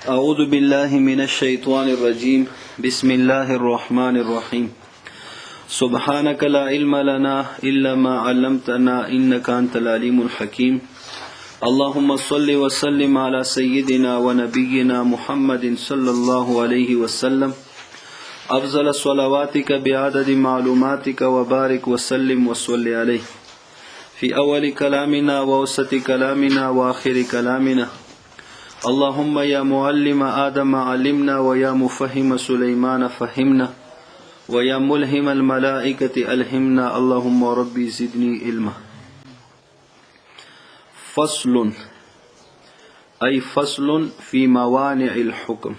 अऊज़ु बिल्लाहि मिनश शैतानिर रजीम बिस्मिल्लाहिर रहमानिर रहीम सुब्हानक ला इल्म लना इल्ला मा अल्लमतना इन्नका अंतल अलीमुल हकीम अल्लाहुम्मा सल्लि व सल्लिम अला सय्यिदिना व नबिय्यिना मुहम्मदिन सल्लल्लाहु अलैहि वसल्लम अफ़ज़ल स्वलावातिक बिअददि मालूमातिक व बारिक व सल्लिम व सल्लि अलैहि फ़ी अव्वलि कलामिना व औसति कलामिना व आखिरि कलामिना अल्लाहुम्मा या मुअल्लिम आदम अल्लिमना व या मुफ़हिम सुलैमान फ़हिमना व या मुल्हिम अल मलाइकति अलहिमना अल्लाहुम्मा रब्बी ज़िदनी इल्मा। फ़स्लुन ऐ फ़स्लुन फ़ी मवानिइल हुक्म,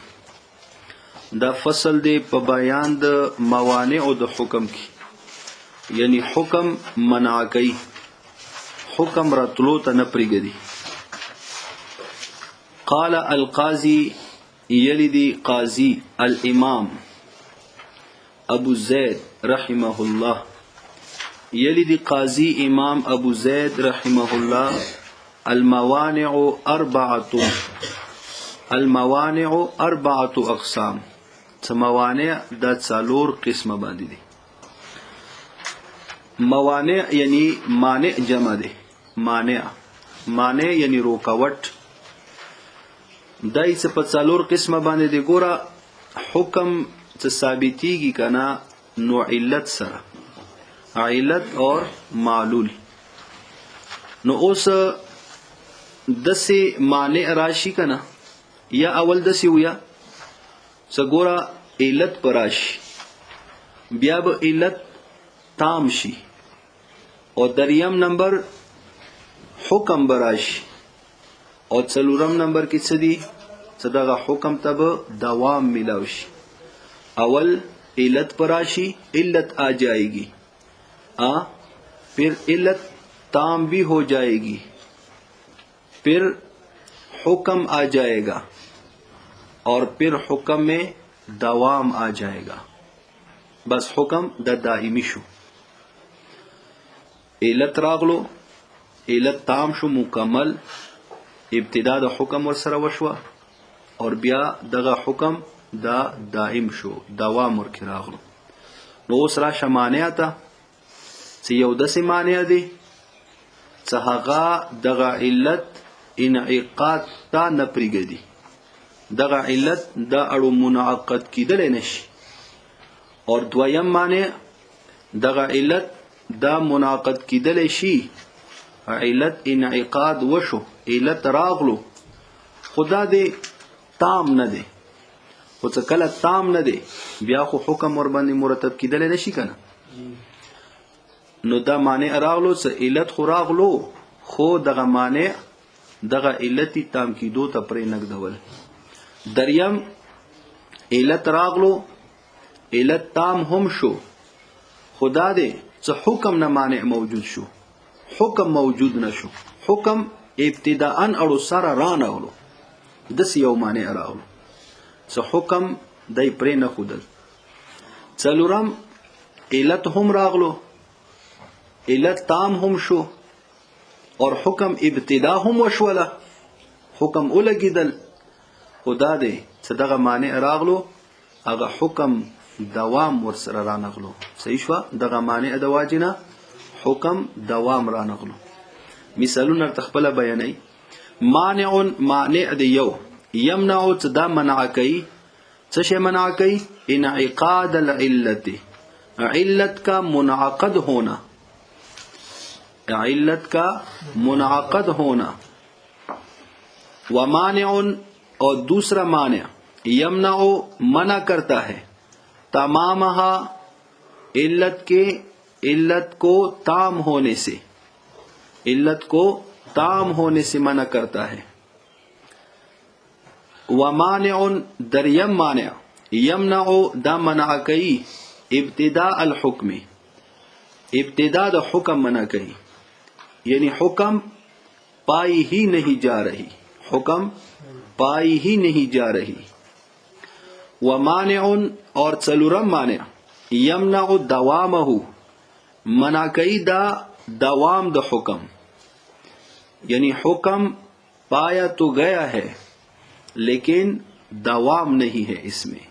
दा फसल दे प बयान द मवानिउ द हुक्म की, यानी हुक्म मना कई, हुक्म रतलो त न प्रिगदी। क़ाल अल क़ाज़ी यलिदी क़ाज़ी अल इमाम अबू ज़ैद रहिमहुल्लाह, यलिदी क़ाज़ी इमाम अबू ज़ैद रहिमहुल्लाह अल मवानिउ अर्बअतु, अल मवानिउ अर्बअतु अक़साम, मवानि दा चालोर किस्म बांधी दी। मवानि यानी माने जमा दे, माने यानी रोकावट, दाई से पचालोर किस्म बांधे दे। गोरा हुक्म से साबिती की कना नो इल्लत सरा, इल्लत और मालूल नो उस दसे माने राशि कना या अवल दसी हुआ सगोरा इल्लत पराशी ब्याब इल्लत तामशी और दरियम नंबर हुक्म बराशी और चलूरम नंबर की सदी सदागा हुक्म तब दवाम मिलावशी। अवल इल्लत पराशी, इल्लत आ जाएगी, फिर इल्लत ताम भी हो जाएगी, फिर हुक्म आ जाएगा और फिर हुक्म में दवाम आ जाएगा। बस हुक्म द दाइमी शु, इल्लत रागलो, इल्लत ताम शु मुकम्मल, इब्तिदा द हुक्म वर सरा वशवा और ब्या दगा हुक्म दा दाइम शो, दवाम वर खिरागलो। नो उसरा शमाने आता से यौदस माने दे सहागा दगा इल्लत इनइकाद ता नप्रिगदी, दगा इल्लत दा अड़ु मुनाक़द की दले नशी और द्वयम माने दगा इल्लत दा मुनाक़द की दले शी, इल्लत इनइकाद वशो, इल्लत रागलो खुदा दे ताम न दे, खुद कल ताम न दे ब्या खो हुक्म और बंदी मुरतब की दले नशी कना। नो दा माने रागलो से इल्लत खो रागलो खो दगा माने दगा इल्लती ताम की दो तपरे नगदवल। दरियम इल्लत रागलो, इल्लत ताम हम शो खुदा दे से हुक्म न माने मौजूद शो, हुक्म मौजूद न शो, हुक्म इब्तिदाअन अड़ो सारा रान अगलो दस यौ माने अरागलो से हुक्म दई प्रे न खुदल। चलुरम इल्लत हम रागलो, इल्लत ताम हम शो और हुक्म इब्तिदा हम वशवला, हुक्म उलगिदल खुदा दे सदगा माने अरागलो अगा हुक्म दवाम वर सरा रानगलो। सही शवा दगा माने अदवाजिना हुक्म दवाम रानगलो। मिसालुन नर तखबला बयानई मानिउन माने अदियो यमनाउ दा मना कई सशे मना कई इनइकाद अल इल्लति, इल्लत का मुनाक़द होना, इल्लत का मुनाक़द होना। व मानिउन और दूसरा माने यमनाउ मना करता है तमामहा इल्लत के, इल्लत को ताम होने से, इल्लत को ताम होने से मना करता है। व मानिउन दरियम माने यमनाउ दा मना कई इब्तिदा अल हुक्म, इब्तिदा द हुक्म मना कई यानी हुक्म पाई ही नहीं जा रही, हुक्म पाई ही नहीं जा रही। व मानिउन और चलुरम माने यमनाउ दवामहु, मना कई दा दवाम द हुक्म, यानी हुक्म पाया तो गया है लेकिन دوام नहीं है इसमें.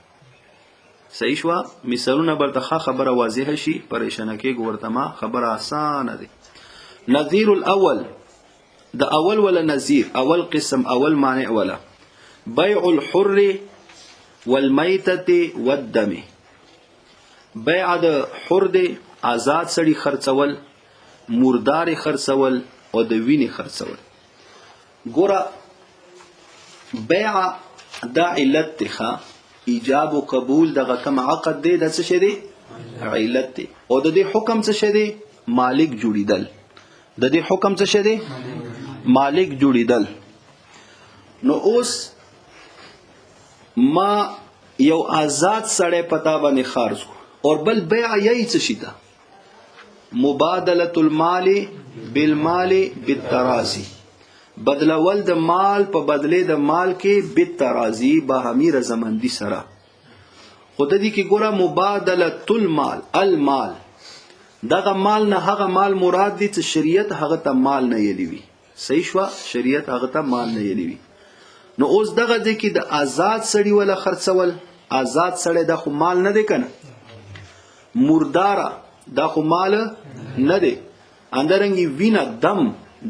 صحیح شو مثالونه برته خبره واضحه شي پریشانه کې ګورتما خبره آسانه دي. نظیر الاول د اول ولا نظیر اول قسم اول معنی ولا بيع الحر والميتة والدم. بيع د حر دی آزاد سړي خرڅول مردار خرڅول او د وینې خرڅول. ګوره بيع دا علت ته ایجاب او قبول دغه کم عقد دی د څه شي دی علت دی او د دې حکم څه شي دی مالک جوړیدل. د دې حکم څه شي دی مالک جوړیدل. نو اوس ما یو آزاد سړی پتا باندې خرج کو اور بل بیع یی څه شي ده مبادله المال بالمال بالتراضی بدلول د مال په بدله د مال کې بالتراضی باهمي رضامندي سره. خود دې کې ګوره مبادله المال المال دغه مال نه هغه مال مراد دي چې شریعت هغه ته مال نه یلیوي. صحیح شو شریعت هغه ته مال نه یلیوي. نو اوس دغه دې کې د آزاد سړی ولا خرڅول آزاد سړی د خو مال نه دی کنه مرداره دا خو مال نه دی اندرنګي وینا دم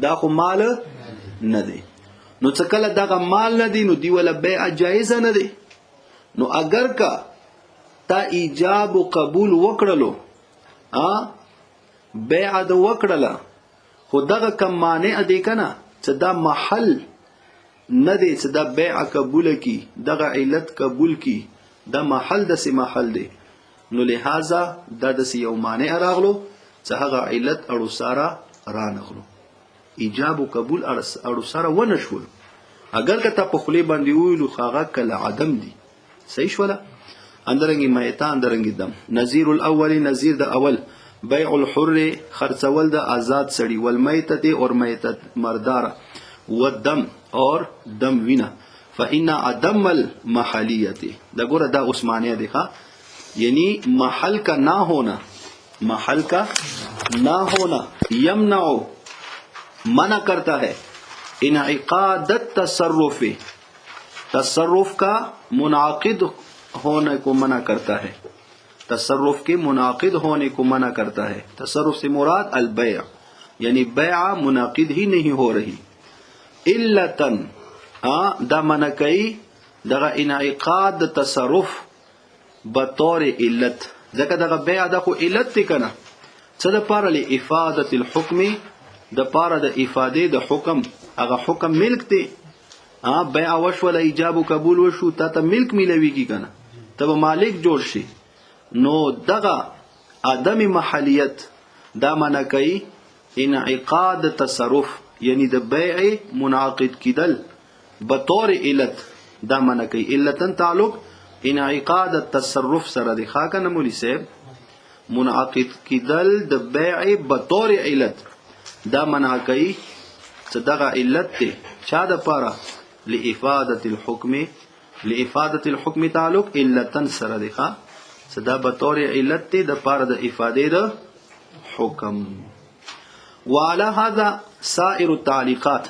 دا خو مال نه دی. نو څه کله دغه مال نه دی نو دی ولا بیع جایز نه دی. نو اگر کا تا ایجاب او قبول وکړلو بیع د وکړله خو دغه کم مانع دی کنه چې دا محل نه دی چې دا بیع قبول کی دغه علت قبول کی دا محل د سی محل دی. نو لہذا دا د سی یو مانع راغلو چې هغه علت اړو سارا را نغلو ایجاب او قبول اړو سره ونه شول. اگر که ته په خلی باندې ویلو هغه کله عدم دي. صحیح شولا اندرنګي مایتا اندرنګي دم. نظیر الاول نظیر د اول بيع الحر خرڅول د آزاد سړي والمیتة اور میتت مردار والدم اور دم وینا فإن عدم المحلیت دا ګوره دا عثمانیه دی ها یعنی محل کا نہ ہونا محل کا نہ ہونا یمنع منع کرتا ہے انعقاد التصرف تصرف کا منعقد ہونے کو منع کرتا ہے. تصرف کے منعقد ہونے کو منع کرتا ہے. تصرف سے مراد البیع یعنی بیع منعقد ہی نہیں ہو رہی. علتن دا منع کئی دغه انعقاد تصرف بطور علت ځکه دغه بیع دغه علت دی کنه څه د پاره لافاده الحكم د پاره د افاده د حکم هغه حکم ملک دی بیع وشو ولا ایجاب او قبول وشو ته ملک ملويږي کنه ته مالک جوړ شي. نو دغه عدم محلیت دا منع کوي انعقاد تصرف یعنی د بیع منعقد کیدل بطور علت دا منع کوي. علتن تعلق انعقاد التصرف سره دی خاکه نمولی صاحب منعقد کیدل د بیع بطور علت دا منع کوي چې دغه علت ته چا د پاره لافاده الحكم تعلق علتن سره دی ښا چې دا بطور علت ته د پاره د افاده د حکم. وعلى هذا سائر التعليقات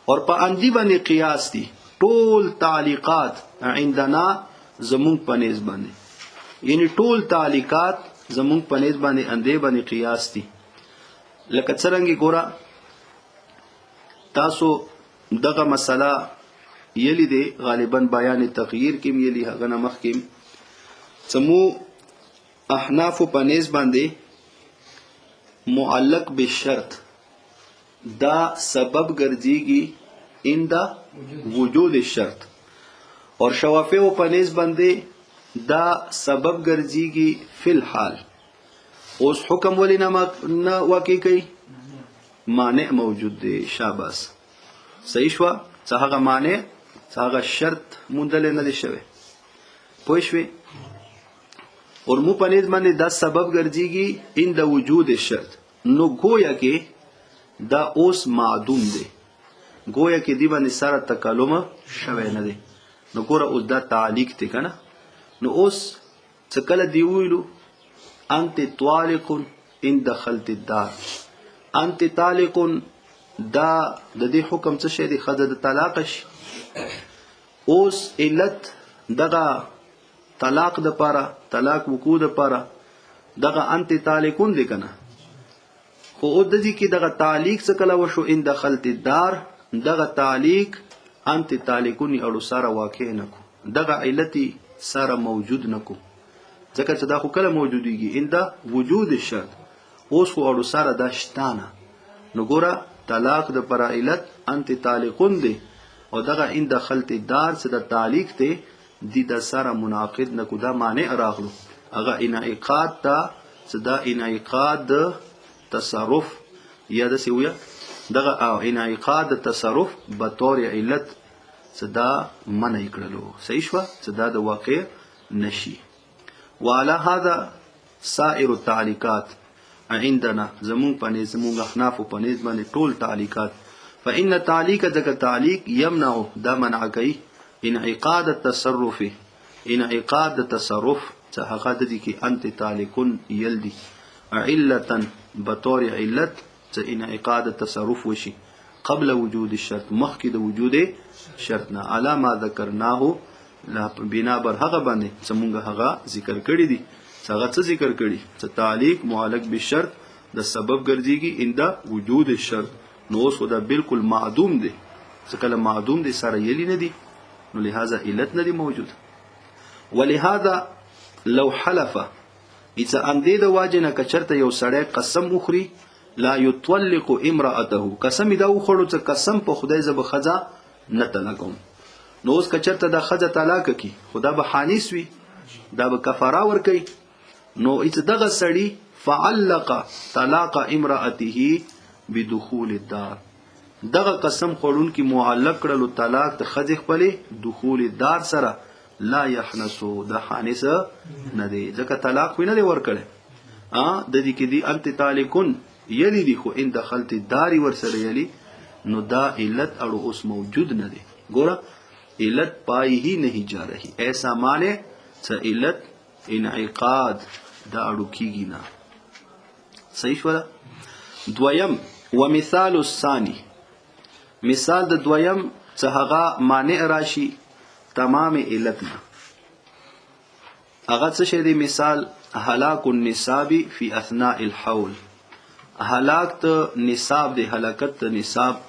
اور په اندی باندې قیاس دي ټول تعلیقات عندنا زمون پنیز باندې یعنی ټول تعلیقات زمون پنیز باندې اندی باندې قیاس دي. لکه څنګه ګورا تاسو دغه مسله یلی دی غالبا بیان تغییر کې یلی هغه نمخ کې سمو احناف پنیز باندې معلق بالشرط دا سبب ګرځيږي عند وجود الشرط اور شوافی و پنیز باندې دا سبب ګرځيږي فی الحال. اوس حکم ولی نه واقع کوي مانع موجود دی شاباس صحیح شو څه هغه مانع څه هغه شرط مونډل نه دی شوی پوه شوي اور مو پنیز باندې دا سبب ګرځيږي عند وجود الشرط. نو گویا کې دا اوس معدوم دی گویا کې دی باندې سره تکلم شوی نه دی. نو ګوره اوس دا تعلیق دی کنه. نو اوس څه کله دی ویلو انت طالق ان دخلت الدار انت طالق دا د دې حکم څه شی دی خزه د طلاق شي اوس علت دغه طلاق د پاره طلاق وقوع د پاره دغه انت طالقون دی کنه خو د دې کې دغه تعلیق څه کله وشو ان دخلت الدار دغه تعلیق انت طالقون اړو سره واقع نه کو دغه علت سره موجود نه کو ځکه چې دا خو کله موجودیږي ان د وجود الشرط اوس خو اړو سره دا شتانه نو ګوره طلاق د پر علت انت طالقون دی او دغه ان دخلت الدار څه د تعلیق ته دي د سره مناقض نه کو دا معنی راغلو هغه انعقاد ته صدا انعقاد تصرف یا د سویا دغه انعقاد تصرف به طور علت صدا منع کړلو صحیح شو صدا د واقع نشي وعلى هذا سائر التعليقات عندنا زمون پنځ زمون احناف پنځ باندې ټول تعليقات فإن تعليق ذکر تعليق يمنع دا منع کوي انعقاد التصرف انعقاد التصرف څه هغه د دې کې انت تعلقون يلدي علتا بطور علت څه انعقاد التصرف وشي قبل وجود الشرط مخکې د وجود شرطنا على ما ذکرناه بنا بر هغه باندې څه مونږ هغه ذکر کړی دي هغه څه ذکر کړی څه تعلیق معلق بالشرط د سبب ګرځيږي انده وجود الشرط نو اوس دا بالکل معدوم دي څه کله معدوم دي سره یلی نه دي نو لهذا علت نه دي موجود ولهذا لو حلف اذا اندې د واجنه کچرته یو سړی قسم اخري لا يطلق امراته قسم دا وخړو څه قسم په خدای زب خزا نه طلاقوم نو اوس کچرته د خزا طلاق کی خدا به حانیس وي دا به کفاره ور کوي نو اذا دغه سړی فعلق طلاق امراته بدخول الدار دغه قسم خورون کی معلق کړلو طلاق د خزې خپل دخول الدار سره لا يحنسو د حانس نه دی ځکه طلاق وینه دی ور کړي د دې کې دی انت طالقون یلی دی خو ان دخلت الدار ور سره یلی نو دا علت اړو اوس موجود نه دی ګوره علت پای ہی نہیں جا رہی ایسا معنی څه علت انعقاد دا اړو کیږي نه صحیح شو دویم ومثال الثاني مثال د دویم څه هغه معنی راشي تمام علتنا هغه څه شی دی مثال هلاك النصاب فی اثناء الحول هلاک ته نصاب دی هلاکت ته نصاب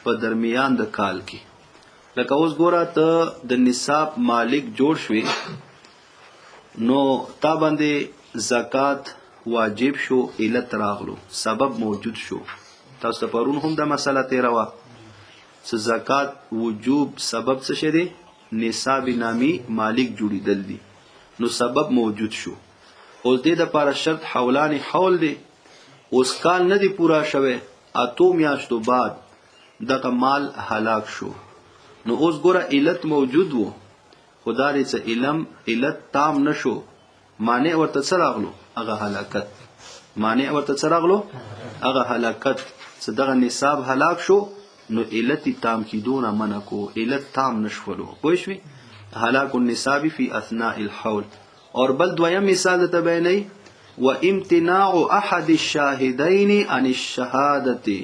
په درمیان د کال کې لکه اوس ګوره ته د نصاب مالک جوړ شوی نو تا باندې زکات واجب شو علت راغلو سبب موجود شو تاسو پرون هم د مسله تیروا چې زکات وجوب سبب څه شه دی نصاب نامی مالک جوړیدل دي نو سبب موجود شو اوس دې د لپاره شرط حولان حول دی اوس کال نه دی پورا شوه اتو میاشتو بعد دغه مال هلاک شو نو اوس ګوره علت موجود وو خدا دې څه علم علت تام نشو معنی ورته څه راغلو هغه هلاکت معنی ورته څه راغلو هغه هلاکت څه دغه نصاب هلاک شو نو علت تام کیدونه منکو علت تام نشولو پوه شئ هلاك النصاب فی اثناء الحول اور بل دویم مثال ته بیانې و امتناع احد الشاهدین عن الشهادة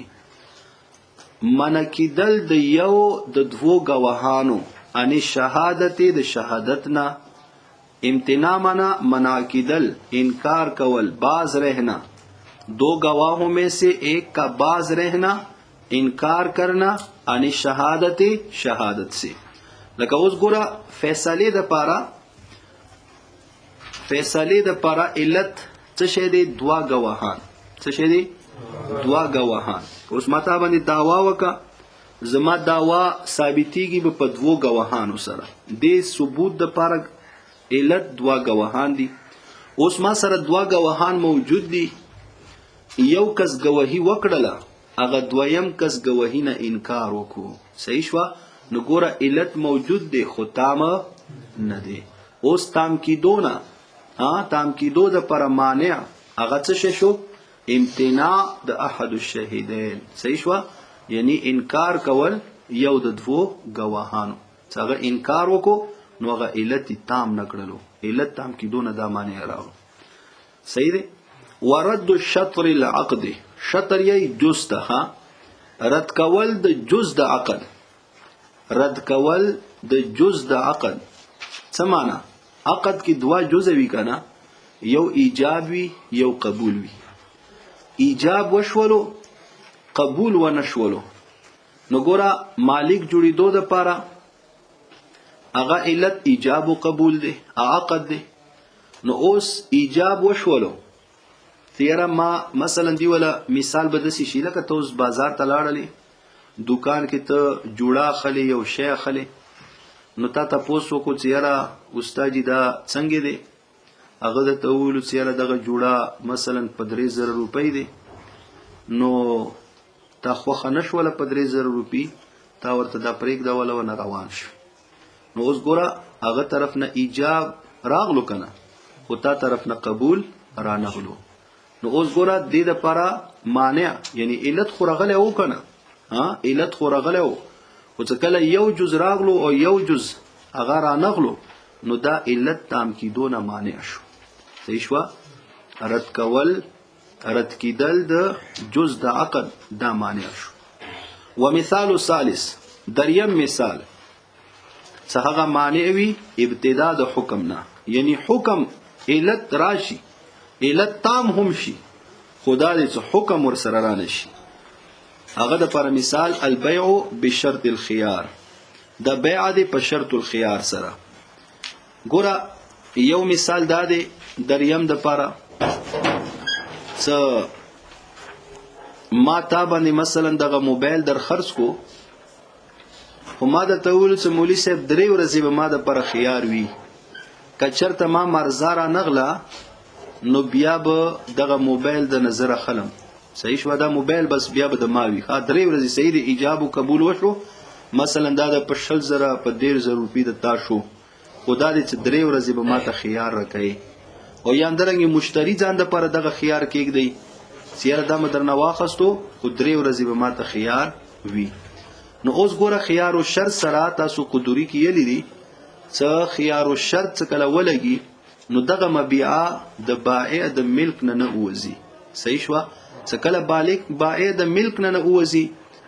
منکدل د یو د دوو گواهانو عن الشهادة د شهادتنا امتناع منا کدل انکار کول باز رہنا دو گواہوں میں سے ایک کا باز رہنا انکار کرنا عن شهادت شهادت سے لکه اوس ګوره فیصله د پارا علت څه شه دي دوا گواهان څه شه دي دوا گواهان اوس ماته باندې داوا وکا زما داوا ثابتيږي په دوو گواهانو سره د ثبوت د پارا علت دوا گواهان دي اوس ما سره دوا گواهان موجود دي یو کس گواهی وکړه اغه دویم کس گواهی نه انکار وکړو صحیح شو نو ګوره علت موجود دی خو تام نه دی اوس تام کیدو د پر مانع اغه څه شو امتناع د احد الشهیدین صحیح شو یعنی انکار کول یو د دوو گواهانو څنګه انکار وکړو نو هغه علت تام نکړلو علت تام کیدو نه د مانع راو صحیح دی ورد الشطر العقد شطر یې جز ته رد کول د جز د عقد رد کول د جز د عقد څه معنا عقد کې دوا جز وی کنه یو ایجاب وی یو قبول وی ایجاب وشولو قبول و نشولو نو ګورا مالک جوړیدو د پاره هغه علت ایجاب او قبول دی عقد دی نو اوس ایجاب وشولو تیرا ما مثلا دی ولا مثال بدسي شي لکه ته اوس بازار ته لاړلې دکان کې ته جوړه خلی یو شی خلی نو تا تاسو کو چیرې استاد دا څنګه دی هغه د تول چیرې دغه جوړه مثلا 3000 روپۍ دی نو تا خو خنش ولا 3000 روپۍ تا ورته دا پریک دا ولا نه روان شو نو اوس ګوره هغه طرف نه ایجاب راغلو کنه خو تا طرف نه قبول را نغلو نو اوس ګوره د دې لپاره مانع یعنی علت خو راغله او کنه ها علت خو راغله او څه کله یو جز راغلو او یو جز هغه را نغلو نو دا علت تام کیدونه مانع شو صحیح شو رد کول رد کیدل د جز د عقد دا مانع شو ومثال ثالث دریم مثال څه هغه مانع وی ابتدا د حکم نه یعنی حکم علت راشي علت تام هم شي خدا دې حکم ور سره را نشي هغه د پر مثال البيع بشرط الخيار د بیع د په شرط الخيار سره ګوره یو مثال دا دی دریم د پاره څه ما تا باندې مثلا دغه موبایل در خرڅ کو خو ما د تول چې مولوی صاحب درې ورځې به ما د پر خيار وی کچرته ما مرزارا نغلا نو بیا به دغه موبایل د نظر خلم صحیح شو دا موبایل بس بیا به د ماوي ها درې ورځې صحیح دی ایجاب او قبول وشو مثلا دا د پښل زره په 1.5 روپۍ د تا شو خدا دې چې درې ورځې به ما ته خيار راکړي او یا اندرنګ مشتری ځان د پر دغه خيار کېږي سیاره دا مدرنه واخستو خو درې ورځې به ما ته خيار وی نو اوس ګوره خيار او شرط سره تاسو قدوري کې لري څه خيار او شرط کله ولګي نو دغه مبيعه د بائع د ملک نه اوزي صحیح شو څه کله بائع د ملک نه اوزي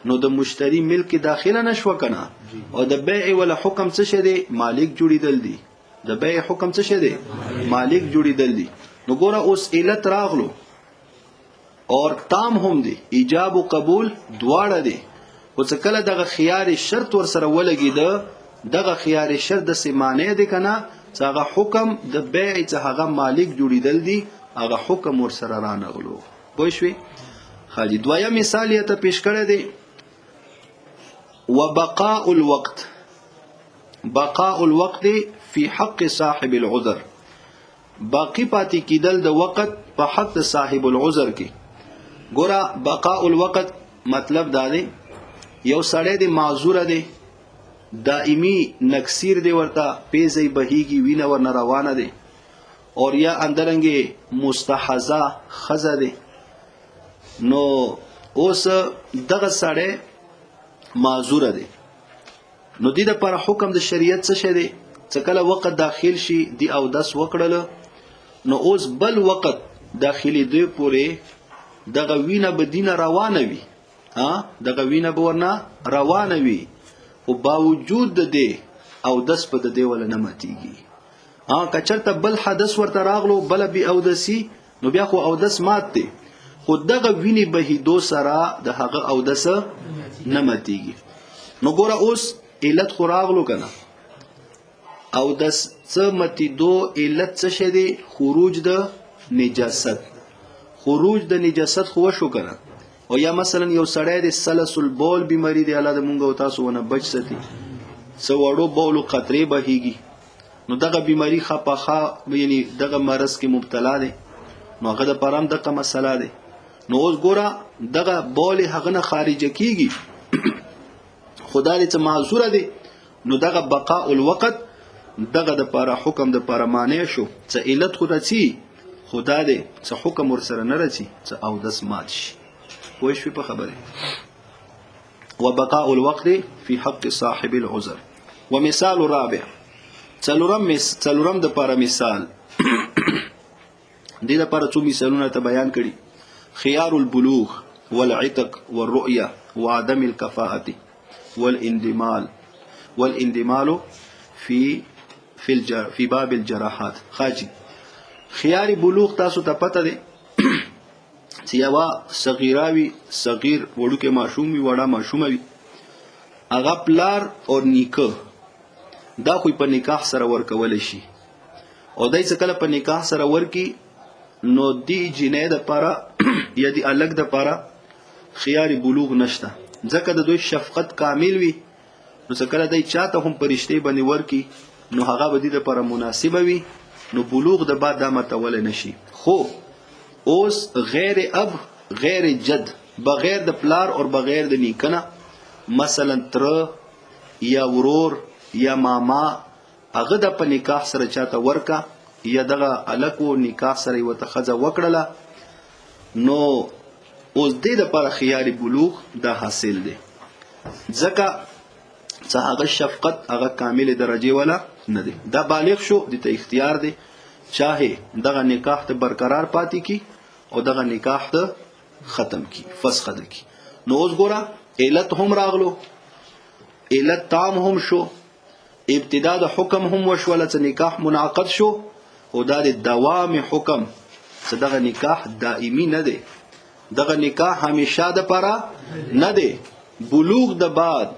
نو د مشتری ملک داخله نشو کنه او د بيع ولا حکم څه شه دی مالک جوړیدل دی د بيع حکم څه شه دی مالک جوړیدل دی نو ګوره اوس علت راغلو اور تام هم دی ایجاب او قبول دواړه دی او څه کله دغه خيار شرط ور سره ولګي دغه خيار شرط د سیمانه دی کنه هغه حکم د بیع څخه هغه مالک جوړیدل دی هغه حکم ور سره رانغلو پوه شئ خالي دویم مثال یې ته پیش کړی دی وبقاء الوقت بقاء الوقت في حق صاحب العذر باقی پاتې کیدل د وخت په حق صاحب العذر کې ګوره بقاء الوقت مطلب دا دی یو سړی دی معذور دی دائمی نکسیر دی ورته پیزی بهیږي وینه ور روانه دی اور یا اندرنګي مستحزه خزه دی نو اوس دغه سړی معذور دی نو د دې پر حکم د شریعت څه شه دی چې کله وخت داخل شي دی او داس وکړل نو اوس بل وخت داخلي دی پورې دغه وینه بدینه روانه وي ها دغه وینه ورنه روانه وي او باوجود د دې او داس په د دې ول نه ماتيږي ها کچرته بل حدث ورته راغلو بل بي او دسي نو بیا خو او داس مات دی خو دغه ویني بهیدو سره د هغه او داس نه ماتيږي نو ګوره اوس علت خو راغلو کنه او داس څه ماتیدو علت څه شه دی خروج د نجاست خروج د نجاست خو شو کنه او یا مثلا یو سړی د سلسل بول بیماری دی الله د مونږ او تاسو ونه بچ ساتي سو وړو بولو خطرې بهيږي نو دغه بیماری خپخه یعنی دغه مرض کې مبتلا دی نو هغه د پرام دغه مسله دی نو اوس ګوره دغه بول هغه نه خارج کیږي خدای ته معذور دی نو دغه بقاء الوقت دغه د پاره حکم د پاره معنی شو څه علت خو دسی خدا دې څه حکم ورسره نه رسی څه او داس مات شي پوه شو په خبره وبقاء الوقت في حق صاحب العذر ومثال رابع څلورم د پاره مثال دې د پاره څو مثالونه ته بیان کړي خيار البلوغ والعتق والرؤيه وعدم الكفاءه والاندمال والاندمال في باب الجراحات. خاجي خيار بلوغ تاسو ته پته دی چې یوه صغیراوي صغیر وړوکی ماشوم وي وړه ماشومه وي هغه پلار او نیکه دا خو په نکاح سره ورکولی شي او دی څه کله په نکاح سره ورکي نو دی جنۍ دپاره یا دی هلک دپاره خیار بلوغ نشته ځکه د دوی شفقت کامل وي نو څه کله دی چاته هم په رشتې باندې ورکي نو هغه به دې دپاره مناسبه وي نو بلوغ د بعد دا متولی نشي. خو اوس غیر اب غیر جد بغیر د پلار اور بغیر د نیکه نه مثلا تره یا ورور یا ماما هغه د په نکاح سره چاته ورکا یا دغه الکو نکاح سره یو ته ښځه وکړله نو اوس دې دپاره خیار بلوغ دا حاصل دی ځکه څه هغه شفقت هغه کامل درجه والا نه دی. دا بالغ شو د ته اختیار دی چاهے دغه نکاح ته برقرار پاتې کی او دغه نکاح ته ختم کی فسخ ده کی. نو اوس ګوره علت هم راغلو علت تام هم شو ابتدا د حکم هم وشوله چې نکاح منعقد شو او دا د دوام حکم چې دغه نکاح دائمی نه دی دغه نکاح همیشه د پاره نه دی بلوغ د بعد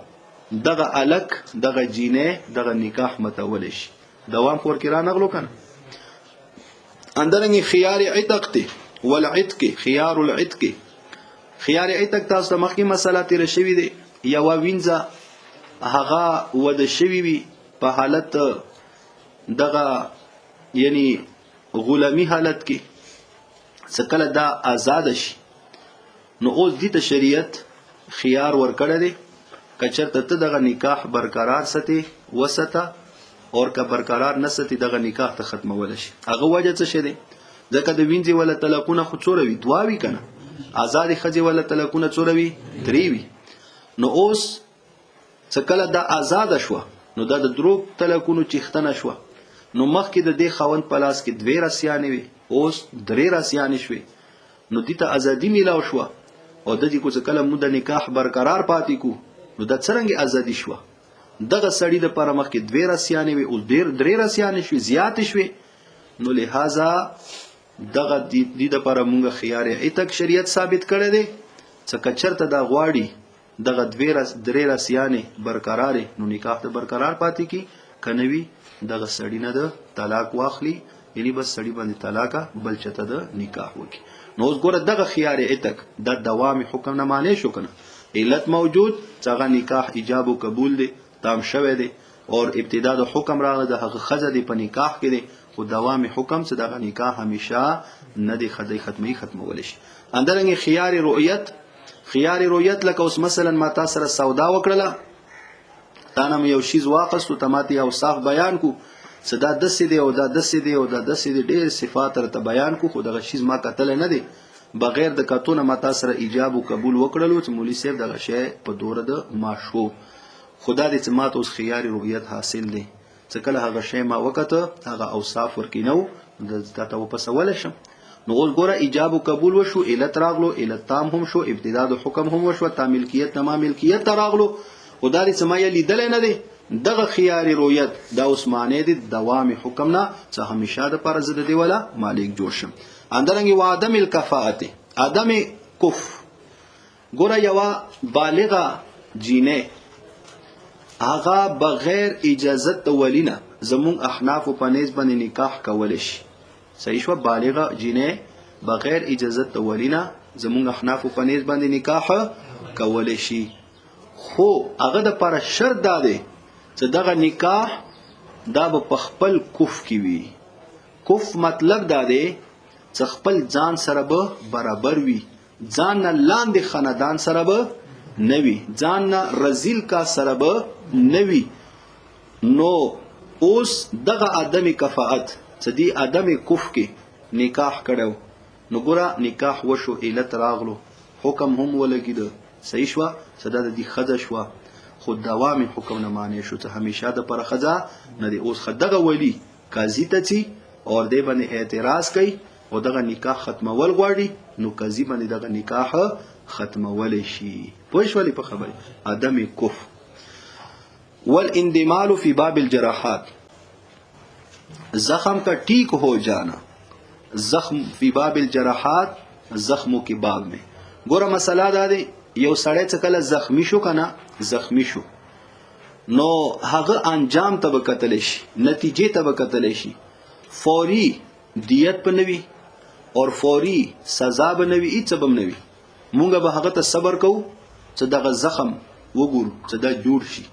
دغه الک دغه جینې دغه نکاح متولی شي دوام خور کې را نغلو کنه. اندرنګ خيار عتق ته والعتق خيار العتق خيار عتق تاسو د مخکې مسله تیر شوی دی یو وینځه هغه ود شوی وي په حالت دغه یعنی غلامی حالت کې څکله دا آزاد شي نو اوس دې ته شریعت خيار ورکړی دی کچرته ته دغه نکاح برقرار ساتي وسته اور که برقرار نه ساتي دغه نکاح ته ختمول شي. هغه وجه څه شي دی ځکه د وینځي ولا طلاقونه خو څوره وي دوه وي کنه آزاد ښځې ولا طلاقونه څوره وي درې وي نو اوس څه کله دا آزاد شوه نو دا د درو طلاقونو چیختنه شوه نو مخکې د دې خاوند په لاس کې دوې رسیانې وي اوس درې رسیانې شوې نو دې ته ازادي میلاو شوه او د دې کو څه کله موږ د نکاح برقرار پاتې کو نو دا څرنګه ازادي شوه دغه سړی د پر مخ کې دوه رسیانې وي او درې رسیانې شوي زیات شوي نو لہذا دغه د پر موږ خيار عتق شریعت ثابت کړی دی چې کچرته دا غواړي دغه درې رسیانې برقرار نو نکاح ته برقرار پاتې کی کنوي دغه سړی نه د طلاق واخلي یعنی بس سړی باندې طلاق بل چته د نکاح وکي. نو اوس ګوره دغه خيار عتق د دوام حکم نه معنی شو کنه علت موجود څنګه نکاح ایجاب او قبول دی تام شوه دی اور ابتدا د حکم راغله د هغه خزه دی په نکاح کې دی خو دوام حکم څه دغه نکاح همیشه نه دی ختمول شي. اندرنګ خيار رؤیت لکه اوس مثلا ما تاسو سره سودا وکړه تانه یو شیز واقستو تماتی او صاف بیان کو صدا دسې دی او دا دسې دی او دا دسې دی ډېر صفات ته بیان کو خو دغه شیز ما قتل نه دی بغیر د کتونه ما تاسو سره ایجاب او قبول وکړلو چې مولوی صاحب دغه شی په دوره د ماشو خدا دې چې ماته اوس خيار رؤیت حاصل دی چې کله هغه شی ما وکړه هغه اوصاف ورکینو د تاسو په سوال شم نو اوس ګوره ایجاب او قبول وشو علت راغلو علت تام هم شو ابتدا د حکم هم وشو تا ملکیت تمام ملکیت راغلو خدا دې چې ما یې لیدل نه دی دغه خيار رؤیت دا عثمانه دي دوام حکم نه څه همیشه د پر زده دی ولا مالک جوړ شم. اندرنګ وعدم الکفاءت عدم کف ګوره یو بالغه جینه هغه بغیر اجازت ولینا زمون احناف په نسبت باندې نکاح کول شي صحیح شو بالغه جینه بغیر اجازت ولینا زمون احناف په نسبت باندې نکاح کول شي خو هغه د پر شرط ده چې دغه نکاح دا په خپل کف کې وي کف مطلب دا دی چې خپل ځان سره به برابر وي ځان نه لاندې خاندان سره به نوي ځان نه رزیل کا سره به نوي نو اوس دغه عدم کفاءت چې دی عدم کف کې نکاح کړو نو ګوره نکاح وشو علت راغلو حکم هم ولګید صحیح شو صدا د دې خزه شو خود دوام حکم نه معنی شو ته همیشه د پر خزه نه دی اوس خدغه ولی قاضی ته چی اور دې باندې اعتراض کوي او دغه نکاح ختمول غواړي نو قاضی باندې دغه نکاح ختمول شي پوه شولې په خبره عدم کف والاندمال فی باب الجراحات، زخم کا ٹھیک ہو جانا، زخم فی باب الجراحات، زخموں کے باب میں. ګوره مسله دا دی یو سړی چې کله زخمی شو کنه، زخمی شو نو هغه انجام ته به کتلی شي، نتیجې ته به کتلی شي. فوری دیت به نه وي اور فوری سزا به نه وي، هېڅ به هم نه وي. مونږ به هغه ته صبر کوو چې دغه زخم وګورو چې دا جوړ شي.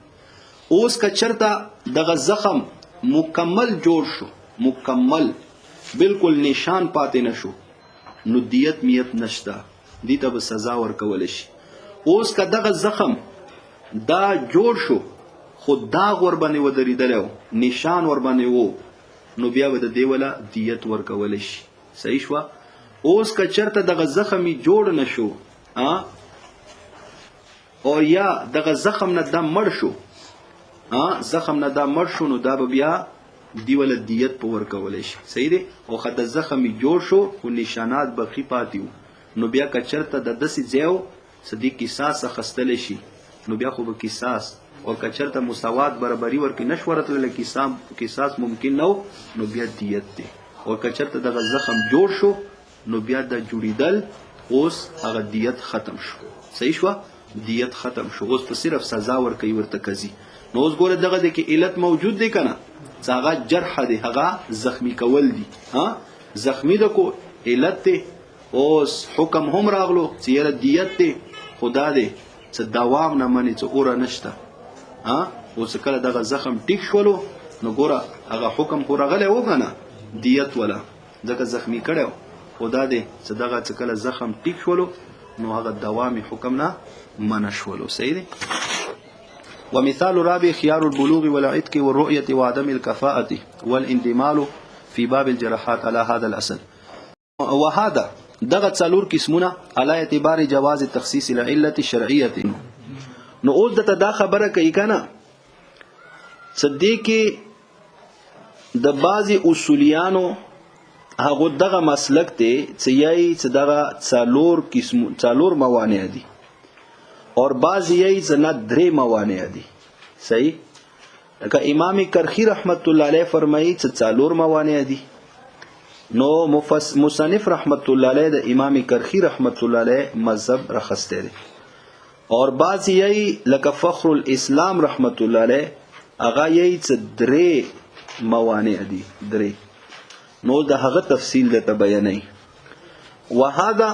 اوس که چرته دغه زخم مکمل جوړ شو، مکمل بالکل نشان پاتې نشو، نو دیت میت نشته، دې ته به سزا ورکولی شي. اوس که دغه زخم دا جوړ شو خو داغ ور باندې ودرېدلی و، نشان ور باندې و، نو بیا به د دې وله دیت ورکولی شي. صحیح شوه. اوس که چرته دغه زخم یې جوړ نشو او یا دغه زخم نه دا مړ شو، زخم نه دا مړ شو، نو دا به بیا دی ولا دیت په ورکولی شي. صحیح دی. او که د زخم یې جوړ شو خو نشانات باقي پاتې وو، نو بیا که چرته د داسې ځای و چې دې قصاص اخیستلی شي، نو بیا خو به قصاص، او که چرته مساوات برابري ورکړي نه شوه راتللی، قصاص ممکن نه و، نو بیا دیت دی. او که چرته دغه زخم جوړ شو نو بیا د جوړېدل اوس هغه دیت ختم شو. صحیح شوه. دیت ختم شو، اوس په صرف سزا ورکوي ورته قاضي. نو اوس ګوره دغه دی کې علت موجود دی که نه، چې هغه جرح دی، هغه زخمی کول دی. زخمی ده کو علت دی. اوس حکم هم راغلو چې یاره دیت دی، خدا دی چې دوام نه مني، چې اوره نشته. اوس کله دغه زخم ټیک شولو نو ګوره هغه حکم خو راغلی و که نه، دیت ولا ځکه زخمی کړی و، خدا دی چې دغه چې کله زخم ټیک شولو نو هغه دوامي حکم نه منع شولو. صحیح دی. ومثال رابع خيار البلوغ والعتق والرؤية وعدم الكفاءة والاندمال في باب الجراحات على هذا الأصل. وهذا دغه څلور قسمونه على اعتبار جواز تخصيص العلة الشرعية. نو اوس دته دا خبره کوي کنه صدیقي د بعضی اصولیانو هغه دغه مسلک ته چې یای چې دغه څلور موانع دي اور بعضی یای چې نه درې موانع دي. صحیح. لکه امام کرخی رحمت الله علیه فرمایي چې څلور موانع دي، نو مصنف رحمت الله علیه د امام کرخی رحمت الله علیه مذهب رخصته دي. اور بعضی یای لکه فخر الاسلام رحمت الله علیه هغه یای چې درې موانع دي، درې. نو د هغه تفصیل د بیانای. وهذا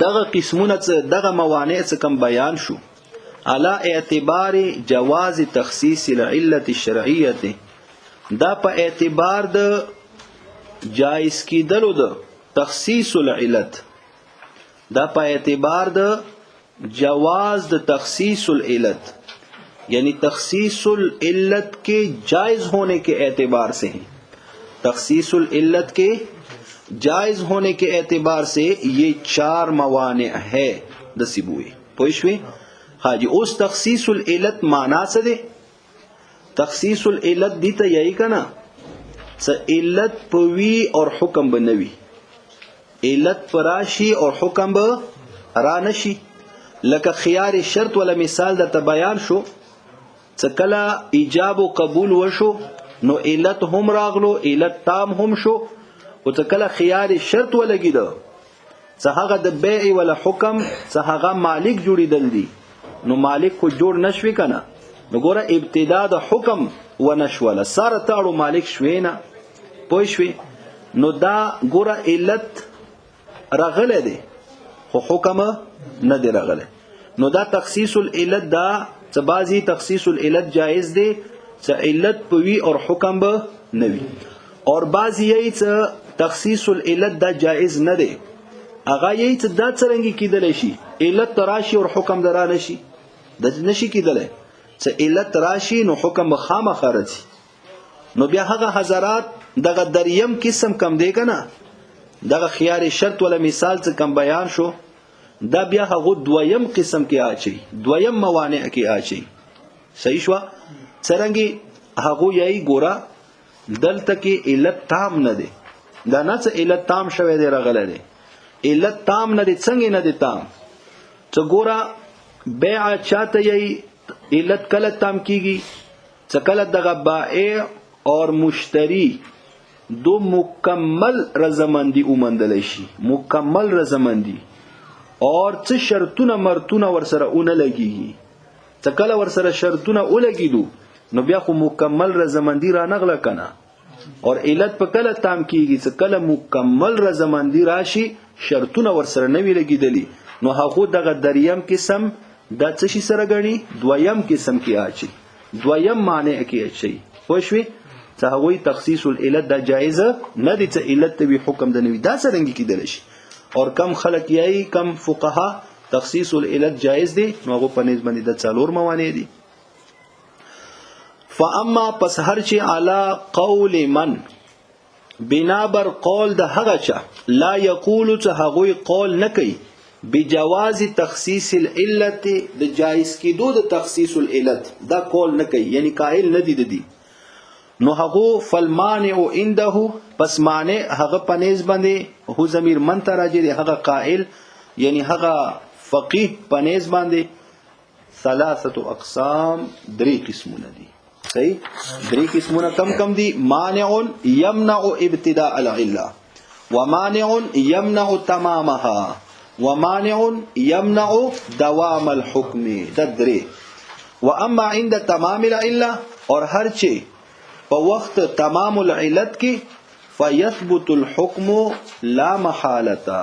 دغه قسمونه دغه موانع څخه کم بیان شو على اعتبار جواز تخصيص العلة الشرعية، دا په اعتبار د جایز کیدلو د تخصیص العلت، دا په اعتبار د جواز د تخصیص العلت، یعنی تخصیص العلت کے جائز ہونے کے اعتبار سے ہیں. تخصیص العلت کے جائز ہونے کے اعتبار سے یہ چار موانع ہے دسیبوئے. پوښوي. ہاں جی. اوس تخصیص العلت معنا څه دی؟ تخصیص العلت دی ته یہی کنا څه علت پوي اور حکم بنوي، علت پراشي اور حکم به را نشي. لکه خيار شرط ولا مثال د بیان شو چې کله ایجاب او قبول وشو نو علت هم راغلو، علت تام هم شو. او چې کله خيار شرط ولګیدو چې هغه د بیع ولا حکم چې هغه مالک جوړیدل دي، نو مالک کو جوړ نشوي کنه. نو ګوره ابتدا د حکم ونشوله سره تاړو مالک شوي نه. پوه شوي. نو دا ګوره علت راغلی دی خو حکم نه دی راغلی. نو دا تخصیص العلت دا چې بعضی تخصیص العلت جائز دی چې علت پوي اور حکم به نه وي، اور بعضی یې چې تخصیص العلت دا جائز نه دی، هغه یې چې دا څرنګه کیدلی شي علت تراشي اور حکم درا نشي، د نشي کیدلی چې علت راشي نو حکم خامخا راځي. نو بیا هغه حضرات دغه دریم قسم کم دی کنه، دغه خيار شرط ولا مثال څخه کم بیان شو، دا بیا هغه دویم قسم کې اچي، دویم موانع کې اچي. صحیح شو. څرنګه هغه یې ګورا دلته کې علت تام نه دی، دا نه څه علت تام شوی دی راغله دی، علت تام نه دی. څنګه نه دی تام؟ څه ګورا بیع چاته یې علت کله تام کیږي چې کله دغه بائع اور مشتری دو مکمل رضامندی اومندل شي، مکمل رضامندی اور څه شرطونه مرتونه ورسره اون لګيږي. څه کله ورسره شرطونه ولګیدو نو بیا خو مکمل رضامندی را نغله کنه. اور علت په کله تام کیږي چې کله مکمل رضامندی راشي شرطونه ورسره نه وی لګیدلی نو هغه دغه دریم قسم د څه شي سره غني، دویم قسم کې اچي، دویم معنی کې اچي. خوښوي چې هغه تخصیص العلت د جایزه نه دي چې علت به حکم د نوی دا سرنګ کېدل شي. اور کم خلق یای کم فقها تخصیص العلت جائز دی نو هغه په نسبت باندې د څلور موانع دي. فاما پس هر چی علی قول من بنا بر قول د هغه چا لا یقول چې هغه قول نه کوي بجواز تخصیص العلت د جائز کېدو د تخصیص العلت دا قول نه کوي یعنی قائل نه دي نو هغه فالمانع عنده پس مانع هغه په نسبت باندې هو ضمیر من ته راځي هغه قائل یعنی هغه فقيه په نسبت باندې ثلاثه اقسام درې قسمونه دي. صحیح درې قسمونه کم دي. مانع يمنع ابتداء العله ومانع يمنع تمامها ومانع يمنع دوام الحكم درې. واما عند تمام العله اور هر چی په وخت تمام العلت کې فیثبت الحكم لا محالتا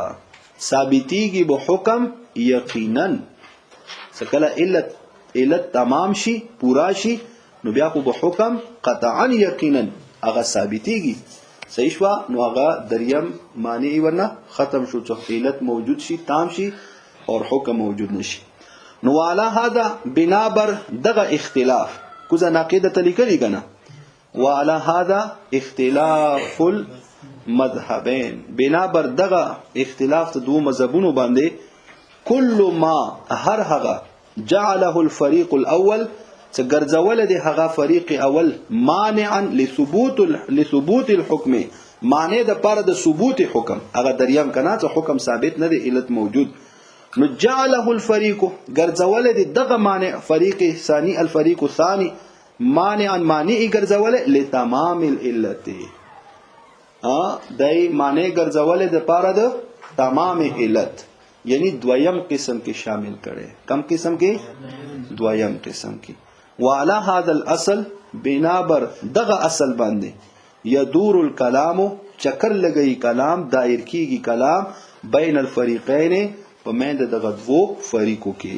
ثابتیږي به حکم یقینا. سکله علت تمام شي پورا شي نو بیا خو به حکم قطعا یقینا هغه ثابتیږي. صحیح شو نو هغه دریم معنی ورنه ختم شو چې علت موجود شي تام شي اور حکم موجود نشي. نو علی هذا بنا بر دغه اختلاف کوزه ناقیده تلیکلی کنه وعلى هذا اختلاف المذهبين بنا بر دغه اختلاف د دوه مذهبونو باندې كل ما هر هغه جعله الفريق الاول چې ګرځول دي هغه فريق اول مانعا لثبوت الحكم معنی د پر د ثبوت حکم هغه دریم کنا چې حکم ثابت نه دی علت موجود نو جعله الفريق ګرځول دي دغه مانع فريق ثاني الفريق الثاني مانعا مانع ګرځول لتمام العلت دای معنی ګرځول د پاره د تمام علت یعنی دویم قسم کې شامل کړي. کم قسم کې دویم قسم کې. وعلى هذا الاصل بنا بر دغه اصل باندې يدور الكلام چکر لګي کلام دایر کیږي کلام بین الفریقین په مند دغه دوه فریقو کې.